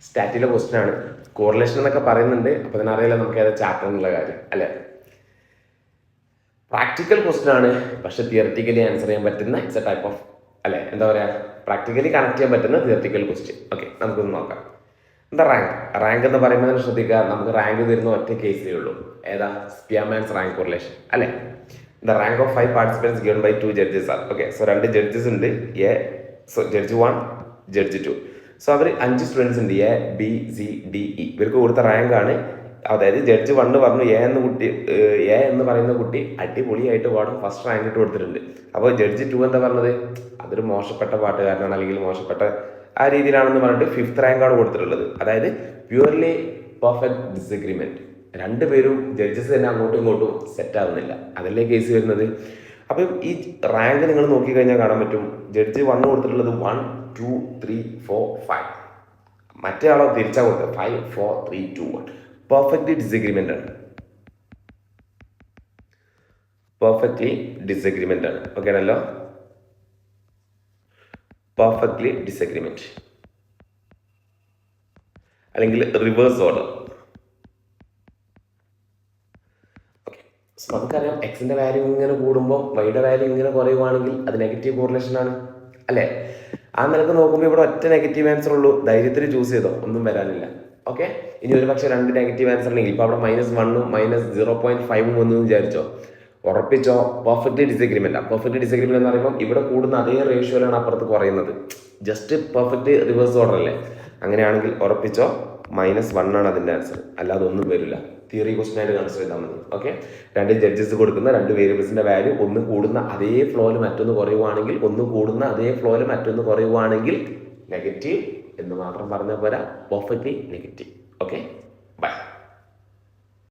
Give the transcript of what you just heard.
സ്റ്റാറ്റിലെ question ആണ്. Correlation എന്നൊക്കെ പറയുന്നുണ്ട്. അപ്പോൾ അതിനറിയില്ല നമുക്ക് ഏതാ ചാപ്റ്റർ എന്നുള്ള കാര്യം അല്ലേ. പ്രാക്ടിക്കൽ ക്വസ്റ്റൻ ആണ്, പക്ഷെ തിയററ്റിക്കലി ആൻസർ ചെയ്യാൻ പറ്റുന്ന ഇറ്റ്സ് എ ടൈപ്പ് ഓഫ് അല്ലേ, എന്താ പറയുക, പ്രാക്ടിക്കലി കണക്ട് ചെയ്യാൻ പറ്റുന്ന തിയററ്റിക്കൽ ക്വസ്റ്റ്യൻ. ഓക്കെ, നമുക്കൊന്ന് നോക്കാം. എന്താ റാങ്ക് എന്ന് പറയുമ്പോൾ ശ്രദ്ധിക്കുക, നമുക്ക് റാങ്ക് തരുന്ന ഒറ്റ കേസിലേ ഉള്ളൂ. ഏതാ? സ്പിയർമാൻസ് റാങ്ക് കോറിലേഷൻ അല്ലേ. The rank of 5 participants given by 2 judges are. Okay, so 2 judges ഉണ്ട്. Judge 1, judge 2. സോ അവർ 5 സ്റ്റുഡൻസ് ഉണ്ട്, A B C D E. ഇവർക്ക് കൊടുത്ത റാങ്ക് ആണ്. അതായത് ജഡ്ജ് 1 പറഞ്ഞു എ എന്ന് പറയുന്ന കുട്ടി അടിപൊളിയായിട്ട് പാടും, ഫസ്റ്റ് റാങ്ക് ഇട്ട് കൊടുത്തിട്ടുണ്ട്. അപ്പോൾ ജഡ്ജ് 2 എന്താ പറഞ്ഞത്, അതൊരു മോശപ്പെട്ട പാട്ടുകാരനാണ് അല്ലെങ്കിൽ മോശപ്പെട്ട ആ രീതിയിലാണെന്ന് പറഞ്ഞിട്ട് 5th റാങ്കാണ് കൊടുത്തിട്ടുള്ളത്. അതായത് പ്യുവർലി പെർഫെക്റ്റ് ഡിസഗ്രിമെന്റ്. രണ്ടുപേരും ജഡ്ജസ് തന്നെ അങ്ങോട്ടും ഇങ്ങോട്ടും സെറ്റ് ആവുന്നില്ല, അതല്ലേ കേസ് വരുന്നത്. അപ്പം ഈ റാങ്ക് നിങ്ങൾ നോക്കിക്കഴിഞ്ഞാൽ കാണാൻ പറ്റും, ജഡ്ജ് 1 കൊടുത്തിട്ടുള്ളത് 1 2 3 4 5, മറ്റേ ആളോ തിരിച്ചാ കൊടുത്തത് 5 4 3 2 1. പെർഫെക്റ്റ്ലി ഡിസഗ്രിമെന്റ് ആണ്, പെർഫെക്റ്റ്ലി ഡിസഗ്രിമെന്റ് ആണ്. ഓക്കെ ആണല്ലോ, പെർഫെക്റ്റ്ലി ഡിസഗ്രിമെന്റ് അല്ലെങ്കിൽ റിവേഴ്സ് ഓർഡർ. നമുക്കറിയാം എക്സിന്റെ വാല്യൂ ഇങ്ങനെ കൂടുമ്പോൾ വൈയുടെ വാല്യൂ ഇങ്ങനെ കുറയുവാണെങ്കിൽ അത് നെഗറ്റീവ് കോറിലേഷൻ ആണ് അല്ലേ. ആ നിലക്ക് നോക്കുമ്പോൾ ഇവിടെ ഒറ്റ നെഗറ്റീവ് ആൻസർ ഉള്ളൂ, ധൈര്യത്തിൽ ചൂസ് ചെയ്തോ, ഒന്നും വരാനില്ല. ഓക്കെ, ഇനി ഒരു പക്ഷേ 2 നെഗറ്റീവ് ആൻസർ ഉണ്ടെങ്കിൽ ഇപ്പോൾ അവിടെ -1ഉം -0.5ഉം വന്നു വിചാരിച്ചോ, ഉറപ്പിച്ചോ പെർഫെക്റ്റ്ലി ഡിസഗ്രിമെന്റ്. പെർഫെക്റ്റ്ലി ഡിസഗ്രിമെന്റ് എന്ന് പറയുമ്പോൾ ഇവിടെ കൂടുന്ന അതേ റേഷ്യോയിലാണ് അപ്പുറത്ത് കുറയുന്നത്, ജസ്റ്റ് പെർഫെക്റ്റ് റിവേഴ്സ് ഓർഡർ അല്ലേ. അങ്ങനെയാണെങ്കിൽ ഉറപ്പിച്ചോ -1 ആണ് അതിൻ്റെ ആൻസർ, അല്ലാതെ ഒന്നും വരില്ല. തിയറി ക്വസ്റ്റൻ ആയിട്ട് കൺസിഡർ ചെയ്താൽ മതി. ഓക്കെ, 2 ജഡ്ജസ് കൊടുക്കുന്ന 2 വേരിയബിൾസിന്റെ വാല്യൂ ഒന്ന് കൂടുന്ന അതേ ഫ്ലോയിൽ മറ്റൊന്ന് കുറയുവാണെങ്കിൽ, ഒന്ന് കൂടുന്ന അതേ ഫ്ലോയിൽ മറ്റൊന്ന് കുറയുവാണെങ്കിൽ നെഗറ്റീവ് എന്ന് മാത്രം പറഞ്ഞാൽ പോരാ, പെർഫെക്റ്റ്ലി നെഗറ്റീവ്. Okay, by.